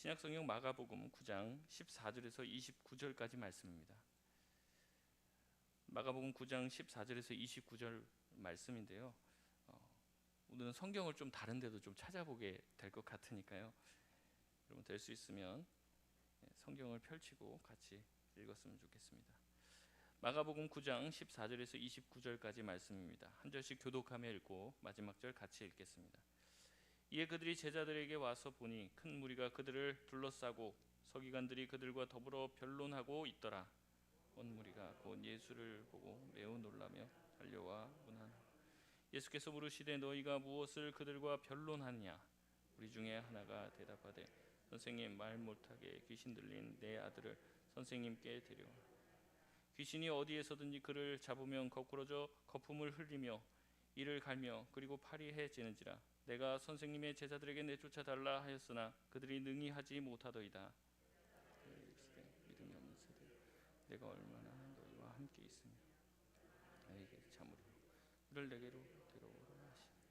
신약성경 마가복음 9장 14절에서 29절까지 말씀입니다. 마가복음 9장 14절에서 29절 말씀인데요. 오늘은 성경을 좀 다른 데도 좀 찾아보게 될 것 같으니까요. 여러분 될 수 있으면 성경을 펼치고 같이 읽었으면 좋겠습니다. 마가복음 9장 14절에서 29절까지 말씀입니다. 한 절씩 교독하며 읽고 마지막 절 같이 읽겠습니다. 이에 그들이 제자들에게 와서 보니 큰 무리가 그들을 둘러싸고 서기관들이 그들과 더불어 변론하고 있더라. 온 무리가 곧 예수를 보고 매우 놀라며 달려와 문하나 예수께서 물으시되 너희가 무엇을 그들과 변론하느냐? 우리 중에 하나가 대답하되 선생님, 말 못하게 귀신 들린 내 아들을 선생님께 데려오라. 귀신이 어디에서든지 그를 잡으면 거꾸러져 거품을 흘리며 이를 갈며 그리고 파리해지는지라. 내가 선생님의 제자들에게 내쫓아 달라 하였으나 그들이 능히 하지 못하더이다. 믿음이 없는 세대, 내가 얼마나 너희와 함께 있으며 너희에게 참으로 그를 내게로 데려오라 하시니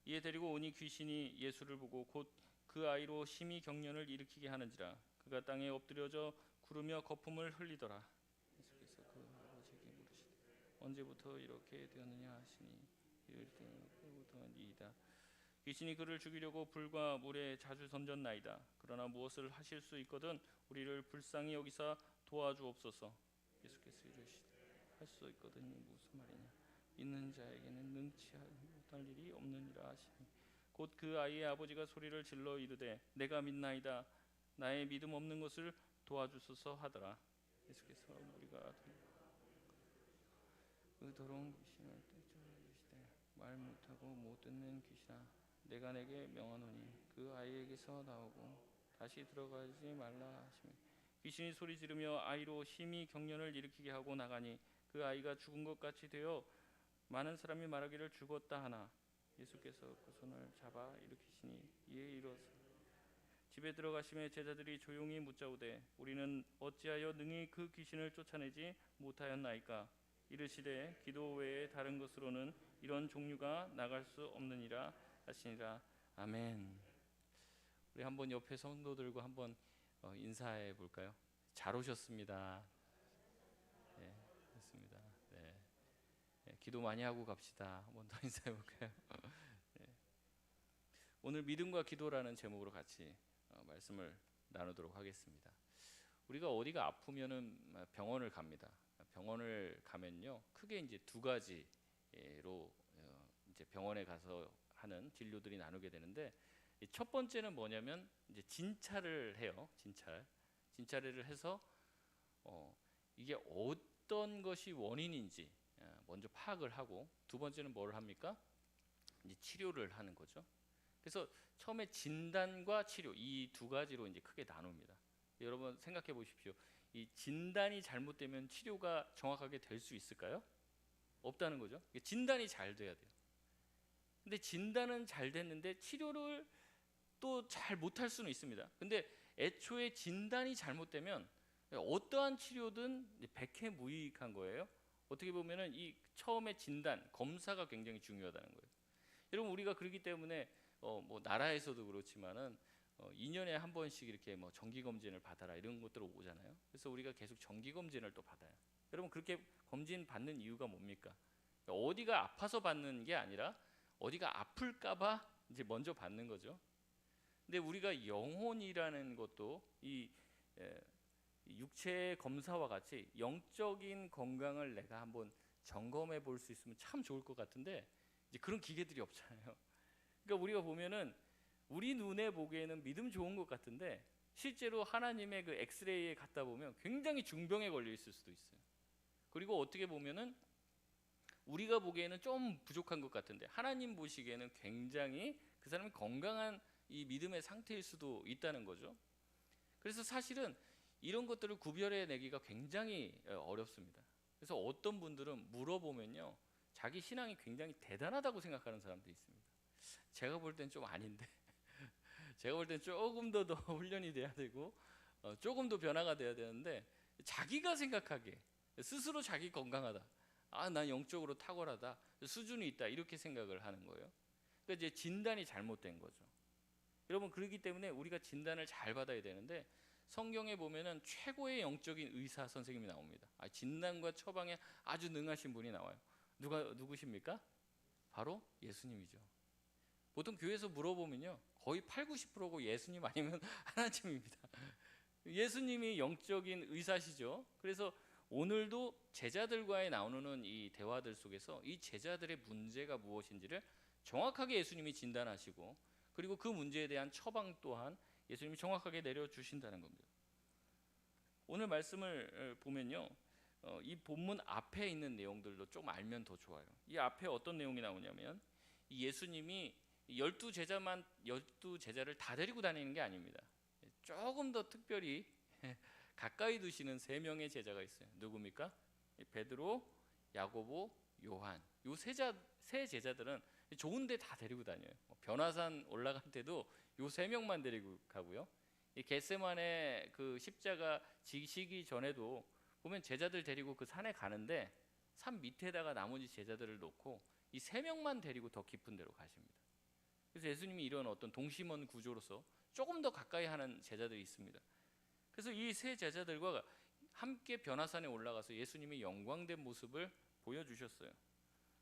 이에 데리고 오니 귀신이 예수를 보고 곧 그 아이로 심히 경련을 일으키게 하는지라. 그가 땅에 엎드려져 구르며 거품을 흘리더라. 예수께서 그 아버지에게 물으시되 언제부터 이렇게 되었느냐 하시니 이를 때부터이다. 귀신이 그를 죽이려고 불과 물에 자주 던졌나이다. 그러나 무엇을 하실 수 있거든 우리를 불쌍히 여기사 도와주옵소서. 예수께서 이르시되 할 수 있거든이 무슨 말이냐? 있는 자에게는 능치 못할 일이 없느니라 하시니 곧 그 아이의 아버지가 소리를 질러 이르되 내가 믿나이다. 나의 믿음 없는 것을 도와주소서 하더라. 예수께서 우리가 그 더러운 귀신을 떼쫓으시되 말 못하고 못 듣는 귀신아, 내가 내게 명하노니 그 아이에게서 나오고 다시 들어가지 말라 하시며 귀신이 소리 지르며 아이로 심히 경련을 일으키게 하고 나가니 그 아이가 죽은 것 같이 되어 많은 사람이 말하기를 죽었다 하나 예수께서 그 손을 잡아 일으키시니 이에 일어서 집에 들어가시며 제자들이 조용히 묻자오되 우리는 어찌하여 능히 그 귀신을 쫓아내지 못하였나이까? 이르시되 기도 외에 다른 것으로는 이런 종류가 나갈 수 없느니라 하시니라. 아멘. 우리 한번 옆에 성도들과 한번 인사해 볼까요? 잘 오셨습니다. 네, 됐습니다. 네. 네, 기도 많이 하고 갑시다. 한번 더 인사해 볼까요? 네. 오늘 믿음과 기도라는 제목으로 같이 말씀을 나누도록 하겠습니다. 우리가 어디가 아프면은 병원을 갑니다. 병원을 가면요, 크게 이제 두 가지로 이제 병원에 가서 하는 진료들이 나누게 되는데, 첫 번째는 뭐냐면 이제 진찰을 해요. 진찰을 해서 이게 어떤 것이 원인인지 먼저 파악을 하고, 두 번째는 뭘 합니까? 이제 치료를 하는 거죠. 그래서 처음에 진단과 치료 이 두 가지로 이제 크게 나눕니다. 여러분 생각해 보십시오. 이 진단이 잘못되면 치료가 정확하게 될 수 있을까요? 없다는 거죠. 진단이 잘 돼야 돼요. 근데 진단은 잘 됐는데 치료를 또 잘 못할 수는 있습니다. 근데 애초에 진단이 잘못되면 어떠한 치료든 백해무익한 거예요. 어떻게 보면은 이 처음에 진단, 검사가 굉장히 중요하다는 거예요. 여러분 우리가 그렇기 때문에 뭐 나라에서도 그렇지만은 2년에 한 번씩 이렇게 뭐 정기 검진을 받아라 이런 것들 오잖아요. 그래서 우리가 계속 정기 검진을 또 받아요. 여러분 그렇게 검진 받는 이유가 뭡니까? 어디가 아파서 받는 게 아니라 어디가 아플까봐 이제 먼저 받는 거죠. 근데 우리가 영혼이라는 것도 이 육체 검사와 같이 영적인 건강을 내가 한번 점검해 볼 수 있으면 참 좋을 것 같은데 이제 그런 기계들이 없잖아요. 그러니까 우리가 보면은 우리 눈에 보기에는 믿음 좋은 것 같은데 실제로 하나님의 그 엑스레이에 갔다 보면 굉장히 중병에 걸려 있을 수도 있어요. 그리고 어떻게 보면은 우리가 보기에는 좀 부족한 것 같은데 하나님 보시기에는 굉장히 그 사람이 건강한 이 믿음의 상태일 수도 있다는 거죠. 그래서 사실은 이런 것들을 구별해 내기가 굉장히 어렵습니다. 그래서 어떤 분들은 물어보면요, 자기 신앙이 굉장히 대단하다고 생각하는 사람도 있습니다. 제가 볼 땐 좀 아닌데 제가 볼 땐 조금 더 훈련이 돼야 되고 조금 더 변화가 돼야 되는데, 자기가 생각하기에 스스로 자기 건강하다, 난 영적으로 탁월하다, 수준이 있다 이렇게 생각을 하는 거예요. 그러니까 이제 진단이 잘못된 거죠. 여러분, 그렇기 때문에 우리가 진단을 잘 받아야 되는데, 성경에 보면은 최고의 영적인 의사 선생님이 나옵니다. 진단과 처방에 아주 능하신 분이 나와요. 누구십니까? 바로 예수님이죠. 보통 교회에서 물어보면요, 거의 8, 90%고 예수님 아니면 하나님입니다. 예수님이 영적인 의사시죠. 그래서 오늘도 제자들과의 나누는 이 대화들 속에서 이 제자들의 문제가 무엇인지를 정확하게 예수님이 진단하시고, 그리고 그 문제에 대한 처방 또한 예수님이 정확하게 내려주신다는 겁니다. 오늘 말씀을 보면요, 이 본문 앞에 있는 내용들도 좀 알면 더 좋아요. 이 앞에 어떤 내용이 나오냐면, 이 예수님이 12제자를 다 데리고 다니는 게 아닙니다. 조금 더 특별히 가까이 두시는 3명의 제자가 있어요. 누굽니까? 베드로, 야고보, 요한. 요 세 제자들은 좋은데 다 데리고 다녀요. 변화산 올라갈 때도 요 3명만 데리고 가고요. 이 겟세마네 그 십자가 지시기 전에도 보면 제자들 데리고 그 산에 가는데 산 밑에다가 나머지 제자들을 놓고 이 3명만 데리고 더 깊은 데로 가십니다. 그래서 예수님이 이런 어떤 동심원 구조로서 조금 더 가까이 하는 제자들이 있습니다. 그래서 이 세 제자들과 함께 변화산에 올라가서 예수님의 영광된 모습을 보여주셨어요.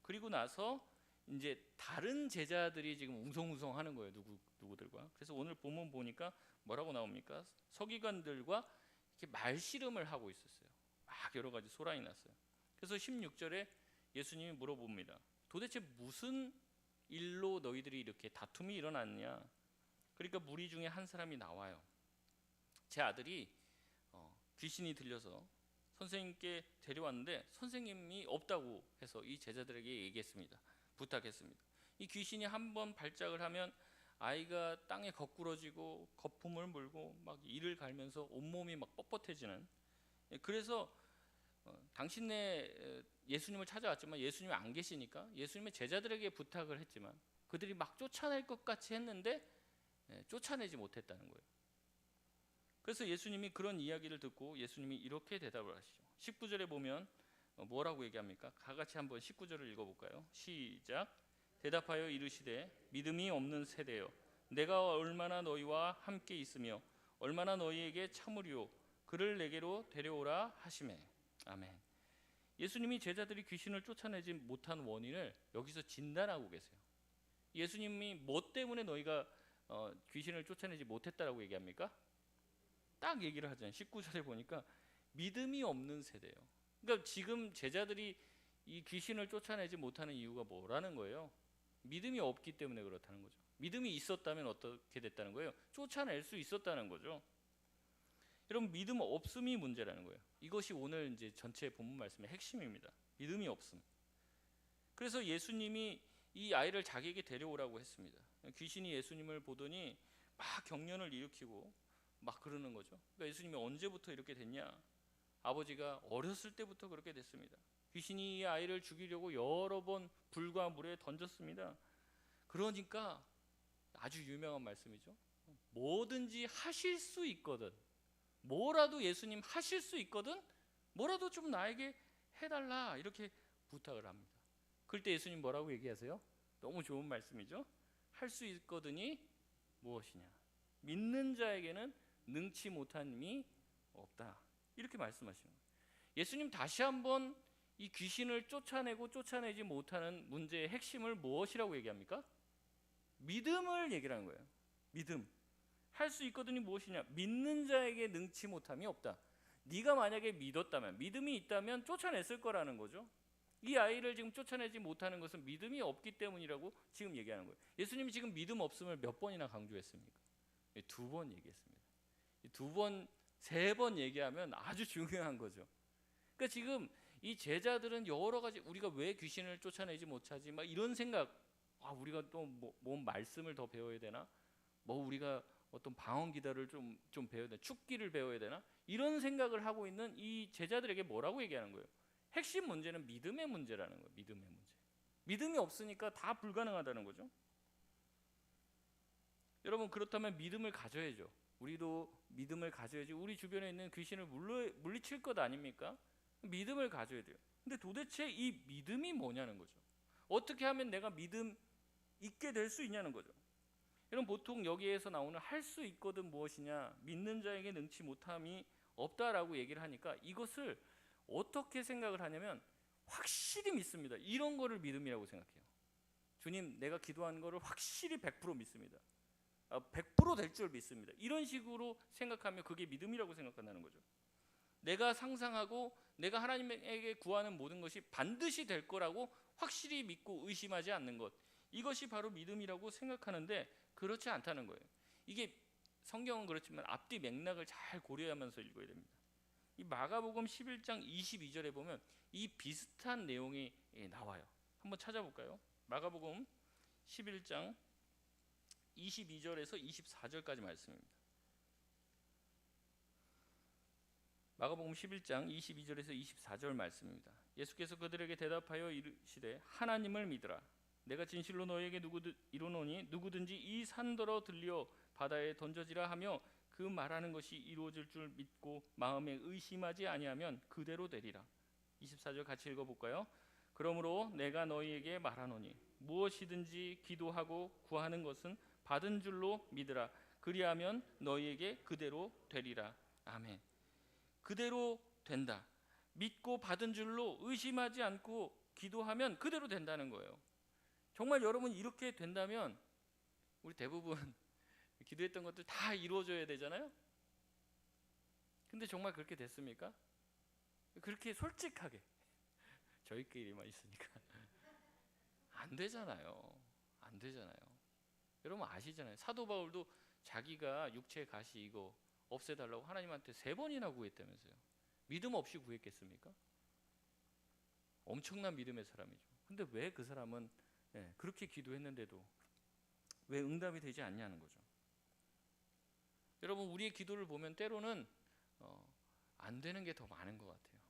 그리고 나서 이제 다른 제자들이 지금 웅성웅성 하는 거예요. 누구들과. 그래서 오늘 본문 보니까 뭐라고 나옵니까? 서기관들과 이렇게 말씨름을 하고 있었어요. 막 여러 가지 소란이 났어요. 그래서 16절에 예수님이 물어봅니다. 도대체 무슨 일로 너희들이 이렇게 다툼이 일어났냐? 그러니까 무리 중에 한 사람이 나와요. 제 아들이 귀신이 들려서 선생님께 데려왔는데 선생님이 없다고 해서 이 제자들에게 얘기했습니다. 부탁했습니다. 이 귀신이 한번 발작을 하면 아이가 땅에 거꾸러지고 거품을 물고 막 이를 갈면서 온몸이 막 뻣뻣해지는, 그래서 당신네 예수님을 찾아왔지만 예수님이 안 계시니까 예수님의 제자들에게 부탁을 했지만 그들이 막 쫓아낼 것 같이 했는데 쫓아내지 못했다는 거예요. 그래서 예수님이 그런 이야기를 듣고 예수님이 이렇게 대답을 하시죠. 19절에 보면 뭐라고 얘기합니까? 다 같이 한번 19절을 읽어볼까요? 시작. 대답하여 이르시되 믿음이 없는 세대여, 내가 얼마나 너희와 함께 있으며 얼마나 너희에게 참으리요, 그를 내게로 데려오라 하시매. 아멘. 예수님이 제자들이 귀신을 쫓아내지 못한 원인을 여기서 진단하고 계세요. 예수님이 뭐 때문에 너희가 귀신을 쫓아내지 못했다라고 얘기합니까? 딱 얘기를 하잖아요. 19절에 보니까 믿음이 없는 세대예요. 그러니까 지금 제자들이 이 귀신을 쫓아내지 못하는 이유가 뭐라는 거예요? 믿음이 없기 때문에 그렇다는 거죠. 믿음이 있었다면 어떻게 됐다는 거예요? 쫓아낼 수 있었다는 거죠. 여러분, 믿음 없음이 문제라는 거예요. 이것이 오늘 이제 전체 본문 말씀의 핵심입니다. 믿음이 없음. 그래서 예수님이 이 아이를 자기에게 데려오라고 했습니다. 귀신이 예수님을 보더니 막 경련을 일으키고 막 그러는 거죠. 그러니까 예수님이 언제부터 이렇게 됐냐? 아버지가 어렸을 때부터 그렇게 됐습니다. 귀신이 이 아이를 죽이려고 여러 번 불과 물에 던졌습니다. 그러니까 아주 유명한 말씀이죠. 뭐든지 하실 수 있거든, 뭐라도 예수님 하실 수 있거든, 뭐라도 좀 나에게 해달라, 이렇게 부탁을 합니다. 그럴 때 예수님 뭐라고 얘기하세요? 너무 좋은 말씀이죠. 할 수 있거든이 무엇이냐? 믿는 자에게는 능치 못함이 없다, 이렇게 말씀하시는 거예요. 예수님 다시 한번 이 귀신을 쫓아내고 쫓아내지 못하는 문제의 핵심을 무엇이라고 얘기합니까? 믿음을 얘기하는 거예요. 믿음. 할 수 있거든이 무엇이냐? 믿는 자에게 능치 못함이 없다. 네가 만약에 믿었다면, 믿음이 있다면 쫓아냈을 거라는 거죠. 이 아이를 지금 쫓아내지 못하는 것은 믿음이 없기 때문이라고 지금 얘기하는 거예요. 예수님이 지금 믿음 없음을 몇 번이나 강조했습니까? 2번 얘기했습니다. 2번, 3번 얘기하면 아주 중요한 거죠. 그러니까 지금 이 제자들은 여러 가지, 우리가 왜 귀신을 쫓아내지 못하지, 막 이런 생각, 우리가 또 뭔 말씀을 더 배워야 되나, 우리가 어떤 방언 기도를 좀 배워야 되나, 축기를 배워야 되나, 이런 생각을 하고 있는 이 제자들에게 뭐라고 얘기하는 거예요? 핵심 문제는 믿음의 문제라는 거예요. 믿음의 문제. 믿음이 없으니까 다 불가능하다는 거죠. 여러분, 그렇다면 믿음을 가져야죠. 우리도 믿음을 가져야지 우리 주변에 있는 귀신을 물리칠 것 아닙니까? 믿음을 가져야 돼요. 근데 도대체 이 믿음이 뭐냐는 거죠. 어떻게 하면 내가 믿음 있게 될 수 있냐는 거죠. 여러분, 보통 여기에서 나오는 할 수 있거든 무엇이냐, 믿는 자에게 능치 못함이 없다라고 얘기를 하니까 이것을 어떻게 생각을 하냐면 확실히 믿습니다. 이런 거를 믿음이라고 생각해요. 주님, 내가 기도한 거를 확실히 100% 믿습니다. 100% 될 줄 믿습니다. 이런 식으로 생각하면 그게 믿음이라고 생각한다는 거죠. 내가 상상하고 내가 하나님에게 구하는 모든 것이 반드시 될 거라고 확실히 믿고 의심하지 않는 것, 이것이 바로 믿음이라고 생각하는데 그렇지 않다는 거예요. 이게 성경은 그렇지만 앞뒤 맥락을 잘 고려하면서 읽어야 됩니다. 이 마가복음 11장 22절에 보면 이 비슷한 내용이 나와요. 한번 찾아볼까요? 마가복음 11장 22절에서 24절까지 말씀입니다. 마가복음 11장 22절에서 24절 말씀입니다. 예수께서 그들에게 대답하여 이르시되 하나님을 믿으라. 내가 진실로 너희에게 이르노니 누구든지 이 산더러 들려 바다에 던져지라 하며 그 말하는 것이 이루어질 줄 믿고 마음에 의심하지 아니하면 그대로 되리라. 24절 같이 읽어볼까요? 그러므로 내가 너희에게 말하노니 무엇이든지 기도하고 구하는 것은 받은 줄로 믿으라. 그리하면 너희에게 그대로 되리라. 아멘. 그대로 된다. 믿고 받은 줄로 의심하지 않고 기도하면 그대로 된다는 거예요. 정말 여러분 이렇게 된다면 우리 대부분 기도했던 것들 다 이루어져야 되잖아요. 근데 정말 그렇게 됐습니까? 그렇게 솔직하게 저희끼리만 있으니까 안 되잖아요. 안 되잖아요. 여러분 아시잖아요. 사도 바울도 자기가 육체의 가시 이거 없애달라고 하나님한테 3번이나 구했다면서요. 믿음 없이 구했겠습니까? 엄청난 믿음의 사람이죠. 근데 왜 그 사람은 그렇게 기도했는데도 왜 응답이 되지 않냐는 거죠. 여러분 우리의 기도를 보면 때로는 안 되는 게 더 많은 것 같아요.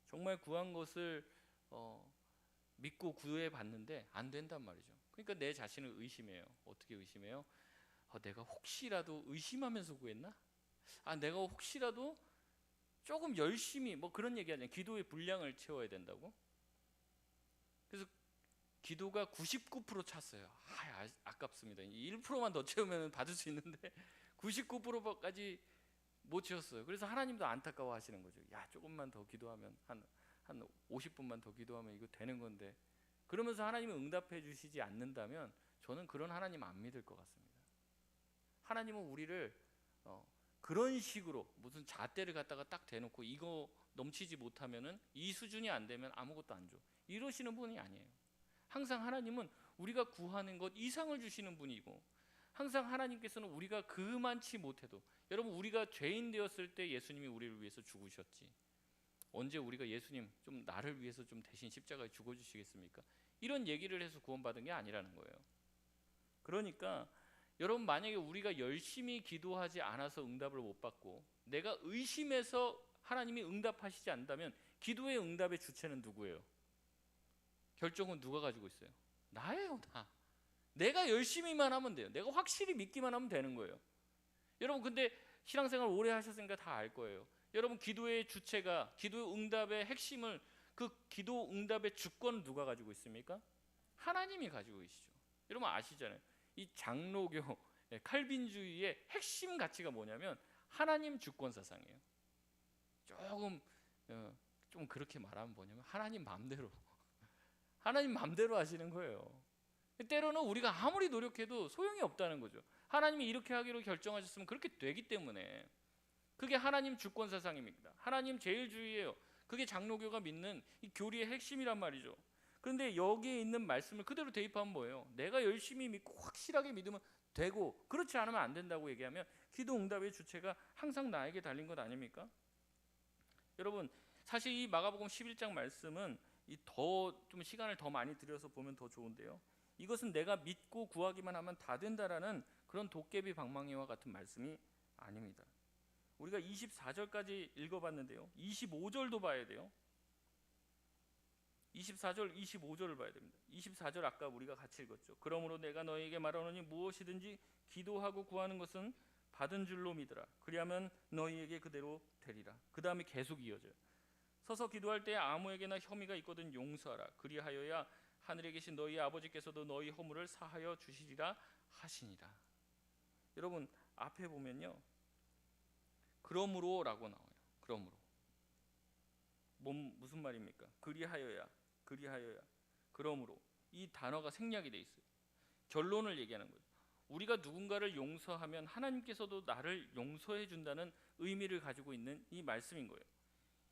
정말 구한 것을 믿고 구해봤는데 안 된단 말이죠. 그러니까 내 자신을 의심해요. 어떻게 의심해요? 내가 혹시라도 의심하면서 구했나? 내가 혹시라도 조금 열심히 뭐 그런 얘기 하잖아요. 기도의 분량을 채워야 된다고. 그래서 기도가 99% 찼어요. 아깝습니다. 1%만 더 채우면 받을 수 있는데 99%까지 못 채웠어요. 그래서 하나님도 안타까워 하시는 거죠. 야, 조금만 더 기도하면 한 50분만 더 기도하면 이거 되는 건데. 그러면서 하나님은 응답해 주시지 않는다면 저는 그런 하나님 안 믿을 것 같습니다. 하나님은 우리를 그런 식으로 무슨 잣대를 갖다가 딱 대놓고 이거 넘치지 못하면은 이 수준이 안 되면 아무것도 안 줘, 이러시는 분이 아니에요. 항상 하나님은 우리가 구하는 것 이상을 주시는 분이고, 항상 하나님께서는 우리가 그만치 못해도, 여러분 우리가 죄인 되었을 때 예수님이 우리를 위해서 죽으셨지, 언제 우리가 예수님 좀 나를 위해서 좀 대신 십자가에 죽어주시겠습니까? 이런 얘기를 해서 구원받은 게 아니라는 거예요. 그러니까 여러분 만약에 우리가 열심히 기도하지 않아서 응답을 못 받고 내가 의심해서 하나님이 응답하시지 않는다면 기도의 응답의 주체는 누구예요? 결정은 누가 가지고 있어요? 나예요. 내가 열심히만 하면 돼요. 내가 확실히 믿기만 하면 되는 거예요. 여러분 근데 신앙생활 오래 하셨으니까 다 알 거예요. 여러분 기도의 주체가, 기도의 응답의 핵심을, 그 기도 응답의 주권은 누가 가지고 있습니까? 하나님이 가지고 계시죠. 여러분 아시잖아요. 이 장로교 칼빈주의의 핵심 가치가 뭐냐면 하나님 주권 사상이에요. 좀 그렇게 말하면 뭐냐면 하나님 맘대로 하나님 맘대로 하시는 거예요. 때로는 우리가 아무리 노력해도 소용이 없다는 거죠. 하나님이 이렇게 하기로 결정하셨으면 그렇게 되기 때문에. 그게 하나님 주권 사상입니다. 하나님 제일주의예요. 그게 장로교가 믿는 이 교리의 핵심이란 말이죠. 그런데 여기에 있는 말씀을 그대로 대입하면 뭐예요? 내가 열심히 믿고 확실하게 믿으면 되고, 그렇지 않으면 안 된다고 얘기하면 기도 응답의 주체가 항상 나에게 달린 것 아닙니까? 여러분 사실 이 마가복음 11장 말씀은 더 좀 시간을 더 많이 들여서 보면 더 좋은데요, 이것은 내가 믿고 구하기만 하면 다 된다라는 그런 도깨비 방망이와 같은 말씀이 아닙니다. 우리가 24절까지 읽어봤는데요, 25절도 봐야 돼요. 24절, 25절을 봐야 됩니다. 24절 아까 우리가 같이 읽었죠. 그러므로 내가 너에게 말하노니 무엇이든지 기도하고 구하는 것은 받은 줄로 믿으라. 그리하면 너희에게 그대로 되리라. 그 다음에 계속 이어져요. 서서 기도할 때 아무에게나 혐의가 있거든 용서하라. 그리하여야 하늘에 계신 너희 아버지께서도 너희 허물을 사하여 주시리라 하시니라. 여러분 앞에 보면요, 그러므로라고 나와요. 그러므로 무슨 말입니까? 그리하여야, 그리하여야, 그러므로. 이 단어가 생략이 돼 있어요. 결론을 얘기하는 거예요. 우리가 누군가를 용서하면 하나님께서도 나를 용서해 준다는 의미를 가지고 있는 이 말씀인 거예요.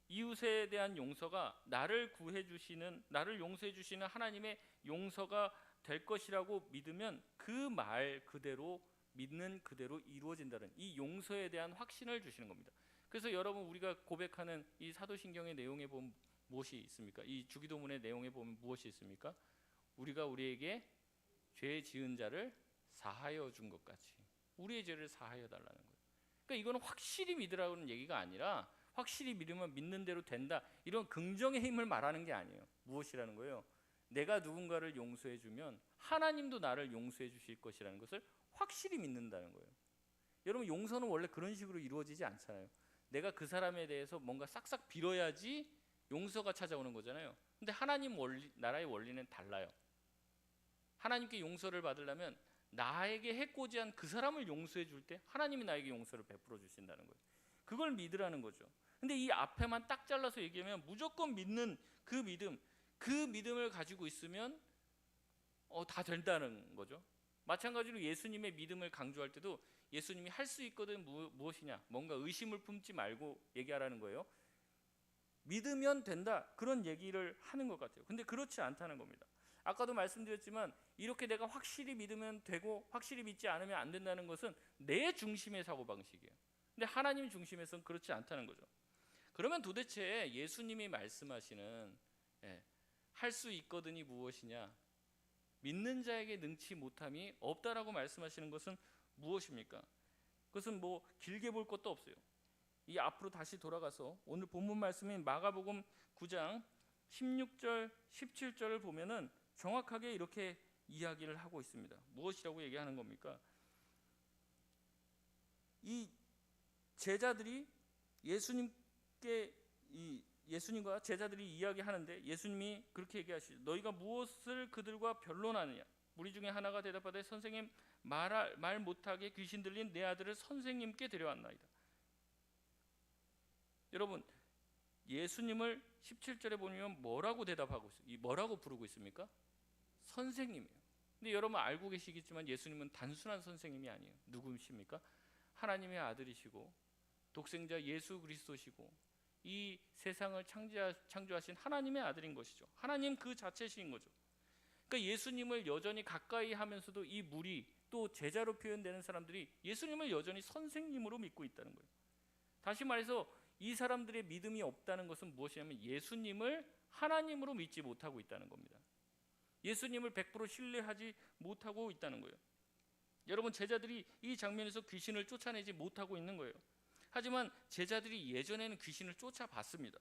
이웃에 대한 용서가 나를 구해 주시는, 나를 용서해 주시는 하나님의 용서가 될 것이라고 믿으면 그 말 그대로, 믿는 그대로 이루어진다는 이 용서에 대한 확신을 주시는 겁니다. 그래서 여러분, 우리가 고백하는 이 사도신경의 내용에 보면 무엇이 있습니까? 이 주기도문의 내용에 보면 무엇이 있습니까? 우리가 우리에게 죄 지은 자를 사하여 준 것 같이 우리의 죄를 사하여 달라는 거예요. 그러니까 이거는 확실히 믿으라는 얘기가 아니라, 확실히 믿으면 믿는 대로 된다, 이런 긍정의 힘을 말하는 게 아니에요. 무엇이라는 거예요? 내가 누군가를 용서해 주면 하나님도 나를 용서해 주실 것이라는 것을 확실히 믿는다는 거예요. 여러분, 용서는 원래 그런 식으로 이루어지지 않잖아요. 내가 그 사람에 대해서 뭔가 싹싹 빌어야지 용서가 찾아오는 거잖아요. 근데 하나님 나라의 원리는 달라요. 하나님께 용서를 받으려면 나에게 해코지한 그 사람을 용서해 줄 때 하나님이 나에게 용서를 베풀어 주신다는 거예요. 그걸 믿으라는 거죠. 근데 이 앞에만 딱 잘라서 얘기하면 무조건 믿는 그 믿음, 그 믿음을 가지고 있으면 다 된다는 거죠. 마찬가지로 예수님의 믿음을 강조할 때도 예수님이 할 수 있거든 무엇이냐, 뭔가 의심을 품지 말고 얘기하라는 거예요. 믿으면 된다, 그런 얘기를 하는 것 같아요. 근데 그렇지 않다는 겁니다. 아까도 말씀드렸지만 이렇게 내가 확실히 믿으면 되고 확실히 믿지 않으면 안 된다는 것은 내 중심의 사고방식이에요. 근데 하나님 중심에서는 그렇지 않다는 거죠. 그러면 도대체 예수님이 말씀하시는 할 수 있거든이 무엇이냐, 믿는 자에게 능치 못함이 없다라고 말씀하시는 것은 무엇입니까? 그것은 뭐 길게 볼 것도 없어요. 이 앞으로 다시 돌아가서 오늘 본문 말씀인 마가복음 9장 16절 17절을 보면은 정확하게 이렇게 이야기를 하고 있습니다. 무엇이라고 얘기하는 겁니까? 이 제자들이 예수님과 제자들이 이야기하는데 예수님이 그렇게 얘기하시죠. 너희가 무엇을 그들과 변론하느냐? 무리 중에 하나가 대답하되 선생님, 말 못하게 귀신 들린 내 아들을 선생님께 데려왔나이다. 여러분, 예수님을 17절에 보면 뭐라고 대답하고 있어요? 뭐라고 부르고 있습니까? 선생님이에요. 근데 여러분 알고 계시겠지만 예수님은 단순한 선생님이 아니에요. 누구십니까? 하나님의 아들이시고 독생자 예수 그리스도시고 이 세상을 창조하신 하나님의 아들인 것이죠. 하나님 그 자체신 거죠. 그러니까 예수님을 여전히 가까이 하면서도 이 무리, 또 제자로 표현되는 사람들이 예수님을 여전히 선생님으로 믿고 있다는 거예요. 다시 말해서 이 사람들의 믿음이 없다는 것은 무엇이냐면 예수님을 하나님으로 믿지 못하고 있다는 겁니다. 예수님을 100% 신뢰하지 못하고 있다는 거예요. 여러분, 제자들이 이 장면에서 귀신을 쫓아내지 못하고 있는 거예요. 하지만 제자들이 예전에는 귀신을 쫓아봤습니다.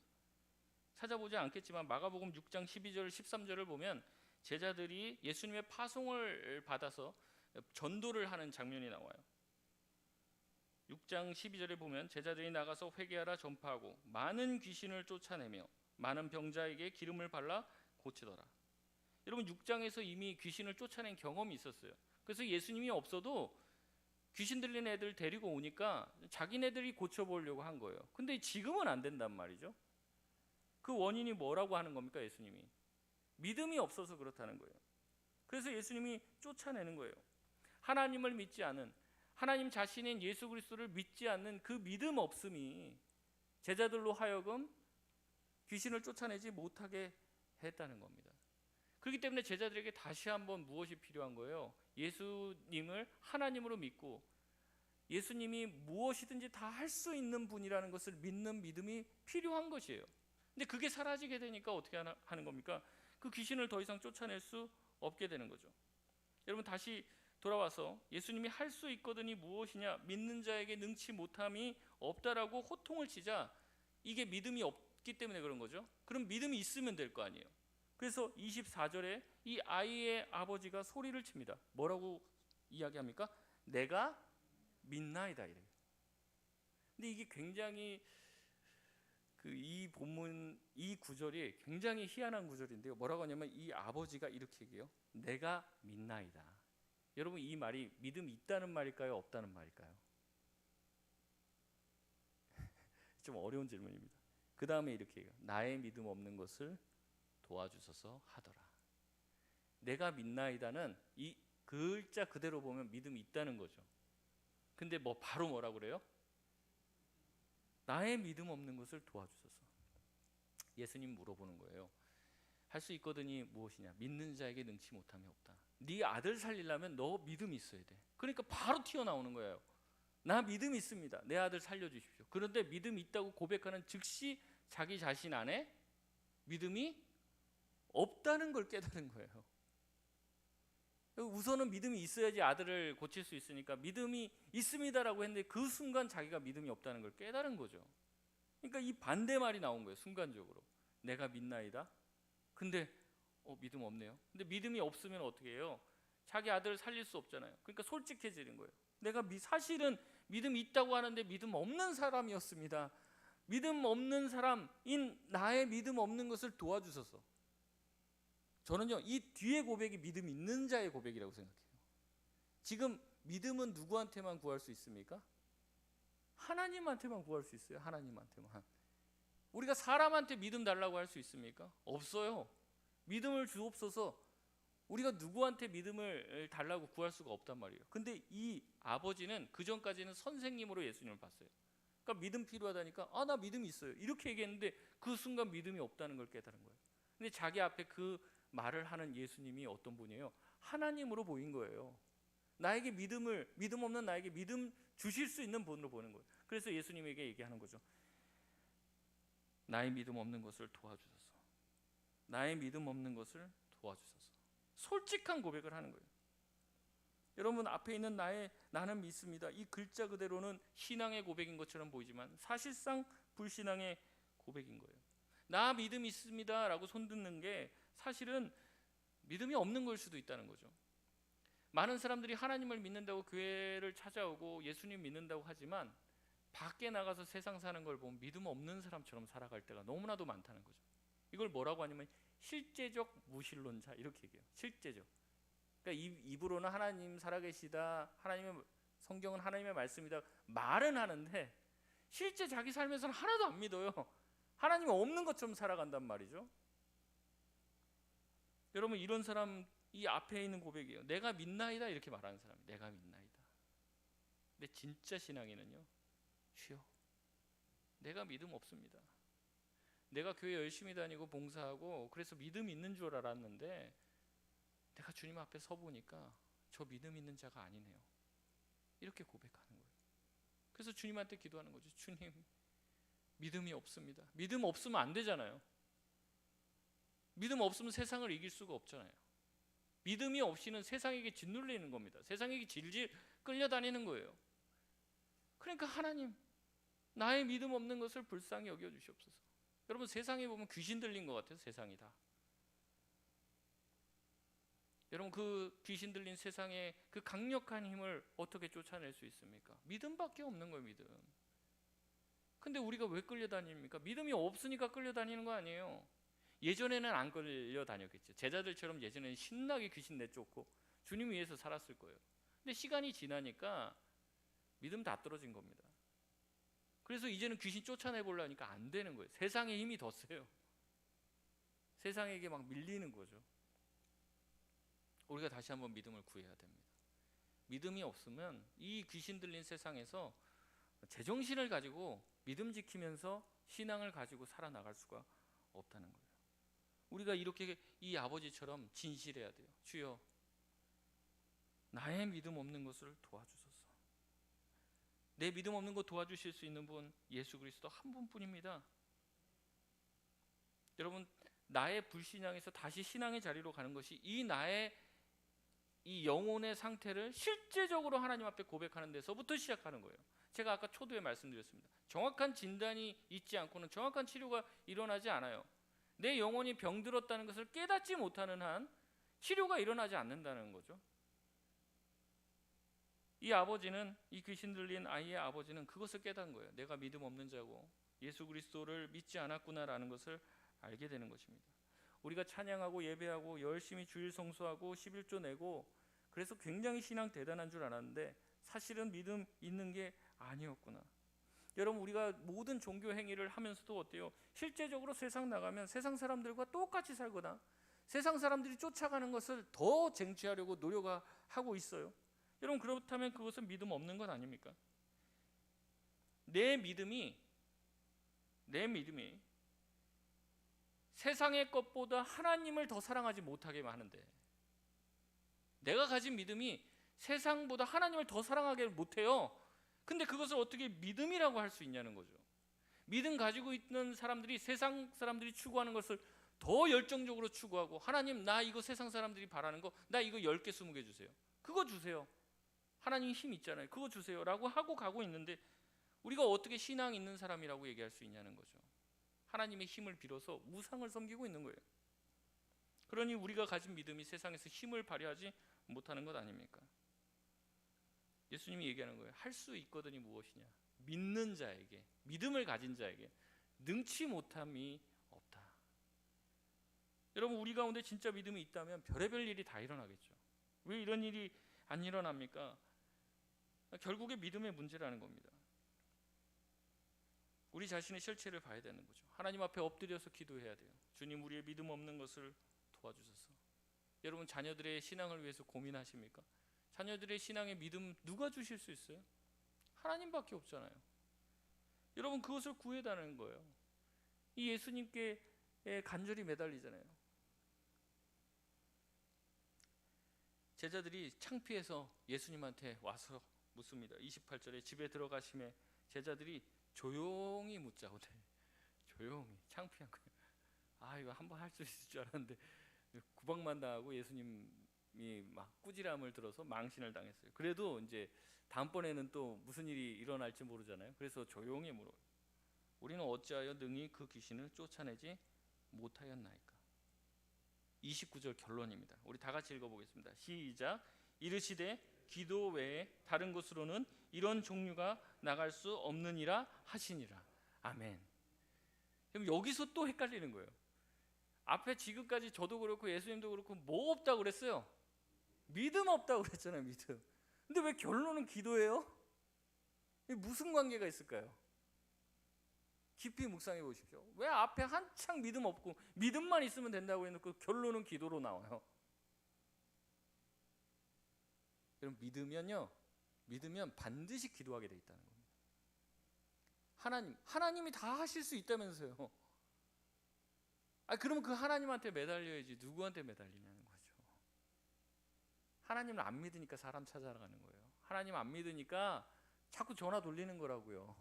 찾아보지 않겠지만 마가복음 6장 12절 13절을 보면 제자들이 예수님의 파송을 받아서 전도를 하는 장면이 나와요. 6장 12절에 보면 제자들이 나가서 회개하라 전파하고 많은 귀신을 쫓아내며 많은 병자에게 기름을 발라 고치더라. 여러분, 6장에서 이미 귀신을 쫓아낸 경험이 있었어요. 그래서 예수님이 없어도 귀신 들린 애들 데리고 오니까 자기네들이 고쳐보려고 한 거예요. 근데 지금은 안 된단 말이죠. 그 원인이 뭐라고 하는 겁니까? 예수님이 믿음이 없어서 그렇다는 거예요. 그래서 예수님이 쫓아내는 거예요. 하나님을 믿지 않은, 하나님 자신인 예수 그리스도를 믿지 않는 그 믿음 없음이 제자들로 하여금 귀신을 쫓아내지 못하게 했다는 겁니다. 그렇기 때문에 제자들에게 다시 한번 무엇이 필요한 거예요? 예수님을 하나님으로 믿고 예수님이 무엇이든지 다 할 수 있는 분이라는 것을 믿는 믿음이 필요한 것이에요. 근데 그게 사라지게 되니까 어떻게 하는 겁니까? 그 귀신을 더 이상 쫓아낼 수 없게 되는 거죠. 여러분, 다시 돌아와서 예수님이 할 수 있거든이 무엇이냐, 믿는 자에게 능치 못함이 없다라고 호통을 치자 이게 믿음이 없기 때문에 그런 거죠. 그럼 믿음이 있으면 될 거 아니에요. 그래서 24절에 이 아이의 아버지가 소리를 칩니다. 뭐라고 이야기합니까? 내가 믿나이다 이래요. 근데 이게 굉장히 이 본문 이 구절이 굉장히 희한한 구절인데요. 뭐라고 하냐면 이 아버지가 이렇게 얘기해요. 내가 믿나이다. 여러분, 이 말이 믿음이 있다는 말일까요? 없다는 말일까요? 좀 어려운 질문입니다. 그 다음에 이렇게 해요. 나의 믿음 없는 것을 도와주소서 하더라. 내가 믿나이다는 이 글자 그대로 보면 믿음이 있다는 거죠. 근데 바로 뭐라고 그래요? 나의 믿음 없는 것을 도와주소서. 예수님 물어보는 거예요. 할 수 있거든이 무엇이냐? 믿는 자에게 능치 못함이 없다. 네 아들 살리려면 너 믿음이 있어야 돼. 그러니까 바로 튀어나오는 거예요. 나 믿음이 있습니다. 내 아들 살려주십시오. 그런데 믿음이 있다고 고백하는 즉시 자기 자신 안에 믿음이 없다는 걸 깨달은 거예요. 우선은 믿음이 있어야지 아들을 고칠 수 있으니까 믿음이 있습니다라고 했는데 그 순간 자기가 믿음이 없다는 걸 깨달은 거죠. 그러니까 이 반대말이 나온 거예요. 순간적으로 내가 믿나이다. 근데 믿음 없네요. 근데 믿음이 없으면 어떻게 해요? 자기 아들을 살릴 수 없잖아요. 그러니까 솔직해지는 거예요. 내가 사실은 믿음이 있다고 하는데 믿음 없는 사람이었습니다. 믿음 없는 사람인 나의 믿음 없는 것을 도와주소서. 저는요, 이 뒤에 고백이 믿음 있는 자의 고백이라고 생각해요. 지금 믿음은 누구한테만 구할 수 있습니까? 하나님한테만 구할 수 있어요. 하나님한테만. 우리가 사람한테 믿음 달라고 할 수 있습니까? 없어요. 믿음을 주옵소서. 우리가 누구한테 믿음을 달라고 구할 수가 없단 말이에요. 근데 이 아버지는 그 전까지는 선생님으로 예수님을 봤어요. 그러니까 믿음 필요하다니까 나 믿음이 있어요 이렇게 얘기했는데 그 순간 믿음이 없다는 걸 깨달은 거예요. 근데 자기 앞에 그 말을 하는 예수님이 어떤 분이에요? 하나님으로 보인 거예요. 나에게 믿음 없는 나에게 믿음 주실 수 있는 분으로 보는 거예요. 그래서 예수님에게 얘기하는 거죠. 나의 믿음 없는 것을 도와주소서. 나의 믿음 없는 것을 도와주소서. 솔직한 고백을 하는 거예요. 여러분, 앞에 있는 나는 믿습니다. 이 글자 그대로는 신앙의 고백인 것처럼 보이지만 사실상 불신앙의 고백인 거예요. 나 믿음 있습니다 라고 손드는 게 사실은 믿음이 없는 걸 수도 있다는 거죠. 많은 사람들이 하나님을 믿는다고 교회를 찾아오고 예수님 믿는다고 하지만 밖에 나가서 세상 사는 걸 보면 믿음 없는 사람처럼 살아갈 때가 너무나도 많다는 거죠. 이걸 뭐라고 하냐면 실제적 무신론자 이렇게 얘기해요. 실제적. 그러니까 입으로는 하나님 살아계시다, 하나님의 성경은 하나님의 말씀이다 말은 하는데 실제 자기 삶에서는 하나도 안 믿어요. 하나님이 없는 것처럼 살아간단 말이죠. 여러분, 이런 사람 이 앞에 있는 고백이에요. 내가 믿나이다 이렇게 말하는 사람이 내가 믿나이다. 근데 진짜 신앙인은요, 주여 내가 믿음 없습니다. 내가 교회 열심히 다니고 봉사하고 그래서 믿음 있는 줄 알았는데 내가 주님 앞에 서보니까 저 믿음 있는 자가 아니네요. 이렇게 고백하는 거예요. 그래서 주님한테 기도하는 거죠. 주님, 믿음이 없습니다. 믿음 없으면 안 되잖아요. 믿음 없으면 세상을 이길 수가 없잖아요. 믿음이 없이는 세상에게 짓눌리는 겁니다. 세상에게 질질 끌려다니는 거예요. 그러니까 하나님, 나의 믿음 없는 것을 불쌍히 여겨주시옵소서. 여러분, 세상에 보면 귀신 들린 것 같아요. 세상이 다. 여러분, 그 귀신 들린 세상의 그 강력한 힘을 어떻게 쫓아낼 수 있습니까? 믿음밖에 없는 거예요. 믿음. 근데 우리가 왜 끌려다닙니까? 믿음이 없으니까 끌려다니는 거 아니에요. 예전에는 안 끌려다녔겠죠. 제자들처럼 예전에는 신나게 귀신 내쫓고 주님 위해서 살았을 거예요. 근데 시간이 지나니까 믿음 다 떨어진 겁니다. 그래서 이제는 귀신 쫓아내보려니까 안 되는 거예요. 세상의 힘이 더 세요. 세상에게 막 밀리는 거죠. 우리가 다시 한번 믿음을 구해야 됩니다. 믿음이 없으면 이 귀신 들린 세상에서 제정신을 가지고 믿음 지키면서 신앙을 가지고 살아나갈 수가 없다는 거예요. 우리가 이렇게 이 아버지처럼 진실해야 돼요. 주여, 나의 믿음 없는 것을 도와주소서. 내 믿음 없는 것 도와주실 수 있는 분 예수 그리스도 한 분뿐입니다. 여러분, 나의 불신앙에서 다시 신앙의 자리로 가는 것이 이 영혼의 상태를 실제적으로 하나님 앞에 고백하는 데서부터 시작하는 거예요. 제가 아까 초두에 말씀드렸습니다. 정확한 진단이 있지 않고는 정확한 치료가 일어나지 않아요. 내 영혼이 병들었다는 것을 깨닫지 못하는 한 치료가 일어나지 않는다는 거죠. 이 아버지는, 이 귀신 들린 아이의 아버지는 그것을 깨닫은 거예요. 내가 믿음 없는 자고 예수 그리스도를 믿지 않았구나라는 것을 알게 되는 것입니다. 우리가 찬양하고 예배하고 열심히 주일 성수하고 11조 내고 그래서 굉장히 신앙 대단한 줄 알았는데 사실은 믿음 있는 게 아니었구나. 여러분, 우리가 모든 종교 행위를 하면서도 어때요? 실제적으로 세상 나가면 세상 사람들과 똑같이 살거나 세상 사람들이 쫓아가는 것을 더 쟁취하려고 노력하고 있어요. 여러분, 그렇다면 그것은 믿음 없는 것 아닙니까? 내 믿음이 세상의 것보다 하나님을 더 사랑하지 못하게 하는데, 내가 가진 믿음이 세상보다 하나님을 더 사랑하게 못해요. 근데 그것을 어떻게 믿음이라고 할 수 있냐는 거죠. 믿음 가지고 있는 사람들이 세상 사람들이 추구하는 것을 더 열정적으로 추구하고, 하나님, 나 이거 세상 사람들이 바라는 거, 나 이거 10개 20개 주세요. 그거 주세요. 하나님 힘 있잖아요. 그거 주세요 라고 하고 가고 있는데, 우리가 어떻게 신앙 있는 사람이라고 얘기할 수 있냐는 거죠. 하나님의 힘을 빌어서 우상을 섬기고 있는 거예요. 그러니 우리가 가진 믿음이 세상에서 힘을 발휘하지 못하는 것 아닙니까? 예수님이 얘기하는 거예요. 할 수 있거든이 무엇이냐? 믿는 자에게, 믿음을 가진 자에게 능치 못함이 없다. 여러분, 우리 가운데 진짜 믿음이 있다면 별의별 일이 다 일어나겠죠. 왜 이런 일이 안 일어납니까? 결국에 믿음의 문제라는 겁니다. 우리 자신의 실체를 봐야 되는 거죠. 하나님 앞에 엎드려서 기도해야 돼요. 주님, 우리의 믿음 없는 것을 도와주소서. 여러분, 자녀들의 신앙을 위해서 고민하십니까? 자녀들의 신앙의 믿음 누가 주실 수 있어요? 하나님밖에 없잖아요. 여러분, 그것을 구해달라는 거예요. 이 예수님께 간절히 매달리잖아요. 제자들이 창피해서 예수님한테 와서 묻습니다. 28절에 집에 들어가심에 제자들이 조용히 묻자고 돼. 조용히, 창피한 거예요. 이거 한번 할 수 있을 줄 알았는데 구박만 당하고 예수님이 막 꾸지람을 들어서 망신을 당했어요. 그래도 이제 다음번에는 또 무슨 일이 일어날지 모르잖아요. 그래서 조용히 물어요. 우리는 어찌하여 능히 그 귀신을 쫓아내지 못하였나이까? 29절 결론입니다. 우리 다 같이 읽어보겠습니다. 시작. 이르시되 기도 외에 다른 곳으로는 이런 종류가 나갈 수 없느니라 하시니라. 아멘. 그럼 여기서 또 헷갈리는 거예요. 앞에 지금까지 저도 그렇고 예수님도 그렇고 뭐 없다고 그랬어요? 믿음 없다고 그랬잖아요. 믿음. 근데 왜 결론은 기도예요? 무슨 관계가 있을까요? 깊이 묵상해 보십시오. 왜 앞에 한창 믿음 없고 믿음만 있으면 된다고 해놓고 결론은 기도로 나와요? 여러분, 믿으면 반드시 기도하게 돼 있다는 겁니다. 하나님이 다 하실 수 있다면서요. 그러면 그 하나님한테 매달려야지 누구한테 매달리냐는 거죠. 하나님을 안 믿으니까 사람 찾아가는 거예요. 하나님 안 믿으니까 자꾸 전화 돌리는 거라고요.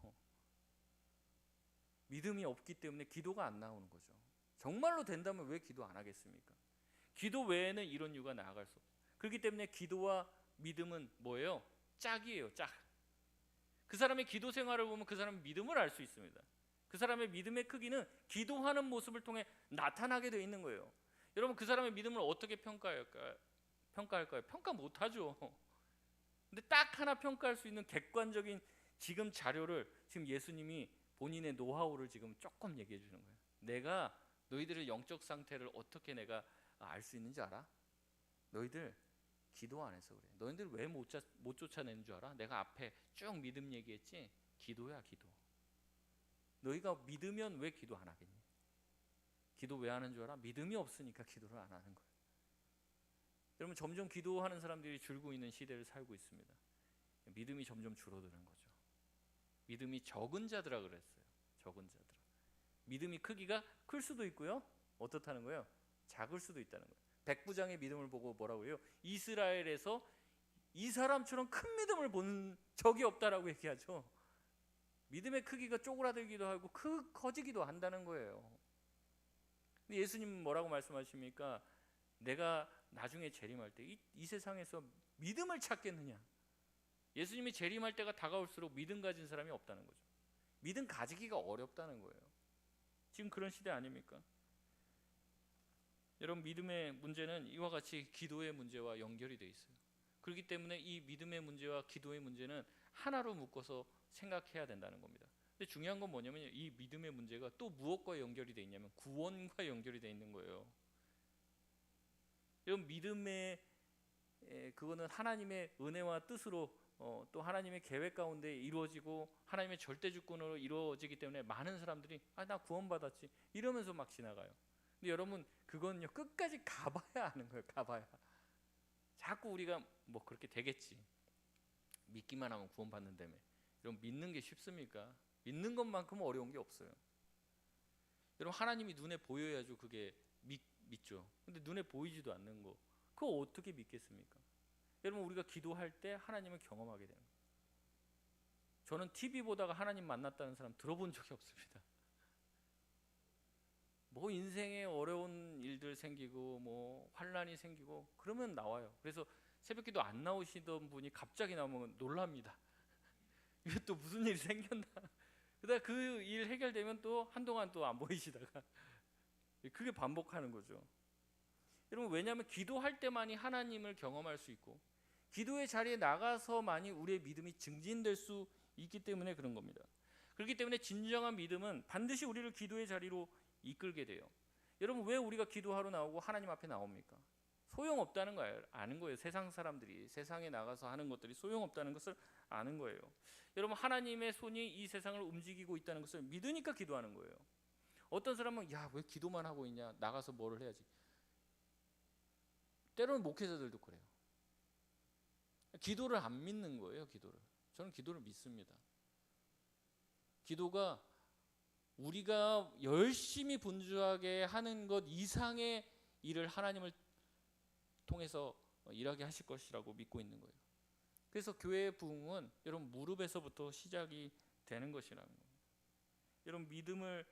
믿음이 없기 때문에 기도가 안 나오는 거죠. 정말로 된다면 왜 기도 안 하겠습니까? 기도 외에는 이런 이유가 나아갈 수 없어요. 그렇기 때문에 기도와 믿음은 뭐예요? 짝이에요. 짝. 그 사람의 기도 생활을 보면 그 사람의 믿음을 알 수 있습니다. 그 사람의 믿음의 크기는 기도하는 모습을 통해 나타나게 되어 있는 거예요. 여러분, 그 사람의 믿음을 어떻게 평가할까요? 평가 못하죠. 근데 딱 하나 평가할 수 있는 객관적인 지금 자료를 지금 예수님이 본인의 노하우를 지금 조금 얘기해 주는 거예요. 내가 너희들의 영적 상태를 어떻게 내가 알 수 있는지 알아? 너희들 기도 안 해서 그래. 너희들 왜 못 쫓아내는 줄 알아? 내가 앞에 쭉 믿음 얘기했지? 기도야, 기도. 너희가 믿으면 왜 기도 안 하겠니? 기도 왜 하는 줄 알아? 믿음이 없으니까 기도를 안 하는 거예요. 여러분, 점점 기도하는 사람들이 줄고 있는 시대를 살고 있습니다. 믿음이 점점 줄어드는 거죠. 믿음이 적은 자들아 그랬어요. 적은 자들아. 믿음이 크기가 클 수도 있고요. 어떻다는 거예요? 작을 수도 있다는 거예요. 백부장의 믿음을 보고 뭐라고 해요? 이스라엘에서 이 사람처럼 큰 믿음을 본 적이 없다라고 얘기하죠. 믿음의 크기가 쪼그라들기도 하고 커지기도 한다는 거예요. 근데 예수님은 뭐라고 말씀하십니까? 내가 나중에 재림할 때 이 세상에서 믿음을 찾겠느냐? 예수님이 재림할 때가 다가올수록 믿음 가진 사람이 없다는 거죠. 믿음 가지기가 어렵다는 거예요. 지금 그런 시대 아닙니까? 여러분, 믿음의 문제는 이와 같이 기도의 문제와 연결이 돼 있어요. 그렇기 때문에 이 믿음의 문제와 기도의 문제는 하나로 묶어서 생각해야 된다는 겁니다. 근데 중요한 건 뭐냐면 이 믿음의 문제가 또 무엇과 연결이 돼 있냐면 구원과 연결이 돼 있는 거예요. 여러분, 믿음의 그거는 하나님의 은혜와 뜻으로 또 하나님의 계획 가운데 이루어지고 하나님의 절대 주권으로 이루어지기 때문에 많은 사람들이 나 구원받았지 이러면서 막 지나가요. 근데 여러분 그건요 끝까지 가봐야 아는 거예요. 가봐야. 자꾸 우리가 뭐 그렇게 되겠지, 믿기만 하면 구원받는다며. 여러분 믿는 게 쉽습니까? 믿는 것만큼 어려운 게 없어요. 여러분 하나님이 눈에 보여야죠 그게 믿죠. 근데 눈에 보이지도 않는 거 그거 어떻게 믿겠습니까? 여러분 우리가 기도할 때 하나님을 경험하게 되는 거예요. 저는 TV 보다가 하나님 만났다는 사람 들어본 적이 없습니다. 뭐 인생에 어려운 일들 생기고 뭐 환란이 생기고 그러면 나와요. 그래서 새벽기도 안 나오시던 분이 갑자기 나오면 놀랍니다. 이게 또 무슨 일이 생겼나. 그러다 그 일 해결되면 또 한동안 또 안 보이시다가 그게 반복하는 거죠. 여러분 왜냐하면 기도할 때만이 하나님을 경험할 수 있고 기도의 자리에 나가서만이 우리의 믿음이 증진될 수 있기 때문에 그런 겁니다. 그렇기 때문에 진정한 믿음은 반드시 우리를 기도의 자리로 이끌게 돼요. 여러분 왜 우리가 기도하러 나오고 하나님 앞에 나옵니까? 소용없다는 거예요. 아는 거예요. 세상 사람들이 세상에 나가서 하는 것들이 소용없다는 것을 아는 거예요. 여러분 하나님의 손이 이 세상을 움직이고 있다는 것을 믿으니까 기도하는 거예요. 어떤 사람은 야 왜 기도만 하고 있냐, 나가서 뭐를 해야지. 때로는 목회자들도 그래요. 기도를 안 믿는 거예요. 기도를. 저는 기도를 믿습니다. 기도가 우리가 열심히 분주하게 하는 것 이상의 일을 하나님을 통해서 일하게 하실 것이라고 믿고 있는 거예요. 그래서 교회의 부흥은 여러분 무릎에서부터 시작이 되는 것이라는 거예요. 여러분 믿음을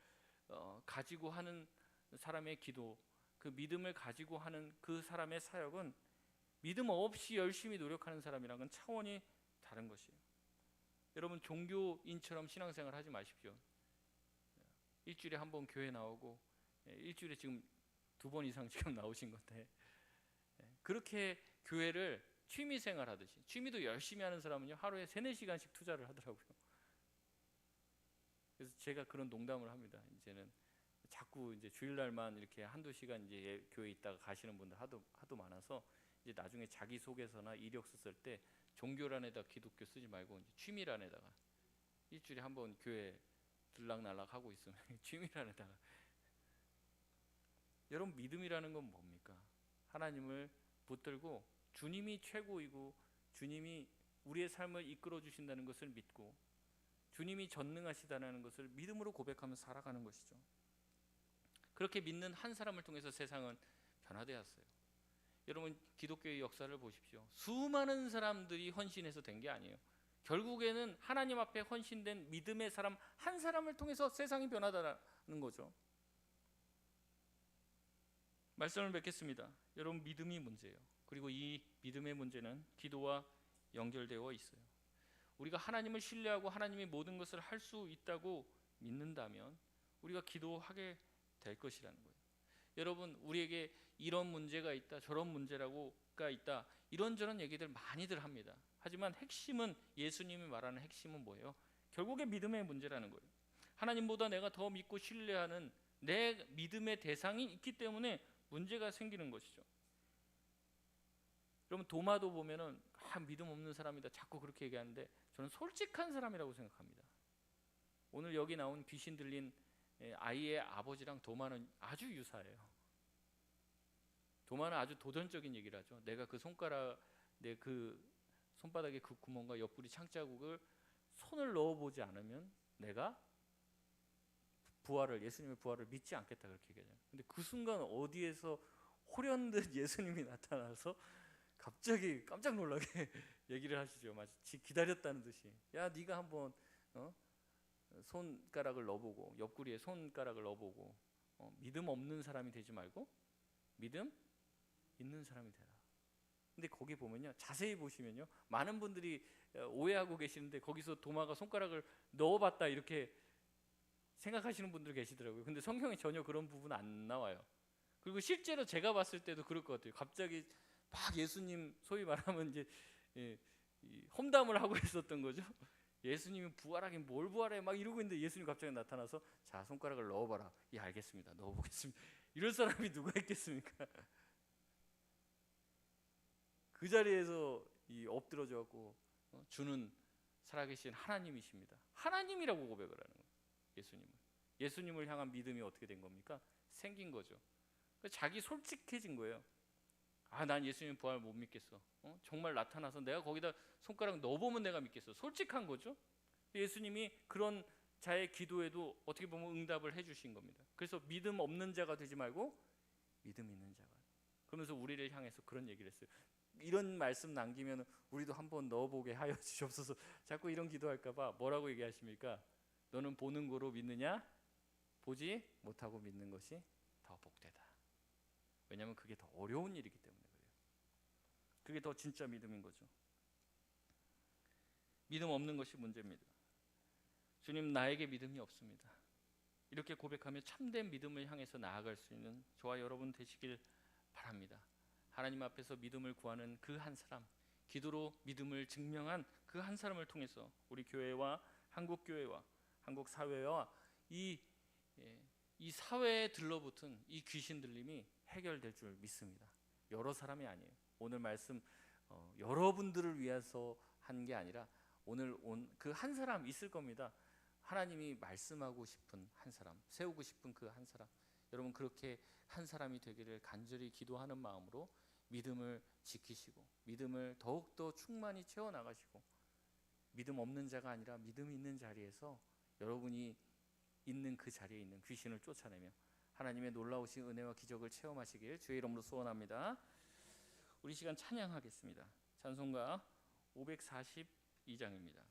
가지고 하는 사람의 기도, 그 믿음을 가지고 하는 그 사람의 사역은 믿음 없이 열심히 노력하는 사람이랑은 차원이 다른 것이에요. 여러분 종교인처럼 신앙생활 하지 마십시오. 일주일에 한 번 교회 나오고 일주일에 지금 2번 이상 지금 나오신 건데 그렇게 교회를 취미생활 하듯이, 취미도 열심히 하는 사람은요 하루에 3-4시간씩 투자를 하더라고요. 그래서 제가 그런 농담을 합니다. 이제는 자꾸 이제 주일날만 이렇게 1-2시간 이제 교회 있다가 가시는 분들 하도 많아서 이제 나중에 자기소개서나 이력서 쓸 때 종교란에다 기독교 쓰지 말고 이제 취미란에다가 일주일에 한 번 교회 들락날락 하고 있으면 취미란에다가. 여러분 믿음이라는 건 뭡니까? 하나님을 붙들고 주님이 최고이고 주님이 우리의 삶을 이끌어 주신다는 것을 믿고 주님이 전능하시다는 것을 믿음으로 고백하며 살아가는 것이죠. 그렇게 믿는 한 사람을 통해서 세상은 변화되었어요. 여러분 기독교의 역사를 보십시오. 수많은 사람들이 헌신해서 된 게 아니에요. 결국에는 하나님 앞에 헌신된 믿음의 사람 한 사람을 통해서 세상이 변하다는 거죠. 말씀을 뵙겠습니다. 여러분 믿음이 문제예요. 그리고 이 믿음의 문제는 기도와 연결되어 있어요. 우리가 하나님을 신뢰하고 하나님이 모든 것을 할 수 있다고 믿는다면 우리가 기도하게 될 것이라는 거예요. 여러분 우리에게 이런 문제가 있다, 저런 문제라고가 있다, 이런저런 얘기들 많이들 합니다. 하지만 핵심은, 예수님이 말하는 핵심은 뭐예요? 결국에 믿음의 문제라는 거예요. 하나님보다 내가 더 믿고 신뢰하는 내 믿음의 대상이 있기 때문에 문제가 생기는 것이죠. 여러분 도마도 보면은 믿음 없는 사람이다 자꾸 그렇게 얘기하는데 저는 솔직한 사람이라고 생각합니다. 오늘 여기 나온 귀신 들린 아이의 아버지랑 도마는 아주 유사해요. 도마는 아주 도전적인 얘기를 하죠. 내가 그 손가락, 내 그 손바닥의 그 구멍과 옆구리 창자국을 손을 넣어보지 않으면 내가 부활을, 예수님의 부활을 믿지 않겠다 그렇게 얘기하잖아요. 근데 그 순간 어디에서 호련듯 예수님이 나타나서 갑자기 깜짝 놀라게 얘기를 하시죠. 마치 기다렸다는 듯이. 야 네가 한번 손가락을 넣어보고, 옆구리에 손가락을 넣어보고 믿음 없는 사람이 되지 말고 믿음 있는 사람이 되라. 근데 거기 보면요, 자세히 보시면요, 많은 분들이 오해하고 계시는데 거기서 도마가 손가락을 넣어봤다 이렇게 생각하시는 분들 계시더라고요. 근데 성경에 전혀 그런 부분 안 나와요. 그리고 실제로 제가 봤을 때도 그럴 것 같아요. 갑자기 막 예수님, 소위 말하면 이제 험담을 하고 있었던 거죠. 예수님이 부활하긴 뭘 부활해 막 이러고 있는데 예수님 갑자기 나타나서 자 손가락을 넣어봐라. 예 알겠습니다. 넣어보겠습니다. 이럴 사람이 누가 있겠습니까? 그 자리에서 엎드러져 갖고 주는 살아계신 하나님이십니다. 하나님이라고 고백을 하는 거예요. 예수님을 향한 믿음이 어떻게 된 겁니까? 생긴 거죠. 자기 솔직해진 거예요. 난 예수님 부활 못 믿겠어. 정말 나타나서 내가 거기다 손가락 넣어보면 내가 믿겠어. 솔직한 거죠. 예수님이 그런 자의 기도에도 어떻게 보면 응답을 해주신 겁니다. 그래서 믿음 없는 자가 되지 말고 믿음 있는 자가. 그러면서 우리를 향해서 그런 얘기를 했어요. 이런 말씀 남기면 우리도 한번 넣어보게 하여 주시옵소서. 자꾸 이런 기도할까봐 뭐라고 얘기하십니까? 너는 보는 거로 믿느냐? 보지 못하고 믿는 것이 더 복되다. 왜냐하면 그게 더 어려운 일이기 때문에 그래요. 그게 더 진짜 믿음인 거죠. 믿음 없는 것이 문제입니다. 주님, 나에게 믿음이 없습니다. 이렇게 고백하며 참된 믿음을 향해서 나아갈 수 있는 저와 여러분 되시길 바랍니다. 하나님 앞에서 믿음을 구하는 그 한 사람, 기도로 믿음을 증명한 그 한 사람을 통해서 우리 교회와 한국 교회와 한국 사회와 이 사회에 들러붙은 이 귀신 들림이 해결될 줄 믿습니다. 여러 사람이 아니에요. 오늘 말씀 여러분들을 위해서 한 게 아니라 오늘 온 그 한 사람 있을 겁니다. 하나님이 말씀하고 싶은 한 사람, 세우고 싶은 그 한 사람, 여러분 그렇게 한 사람이 되기를 간절히 기도하는 마음으로 믿음을 지키시고 믿음을 더욱더 충만히 채워나가시고 믿음 없는 자가 아니라 믿음 있는 자리에서 여러분이 있는 그 자리에 있는 귀신을 쫓아내며 하나님의 놀라우신 은혜와 기적을 체험하시길 주의 이름으로 소원합니다. 우리 시간 찬양하겠습니다. 찬송가 542장입니다.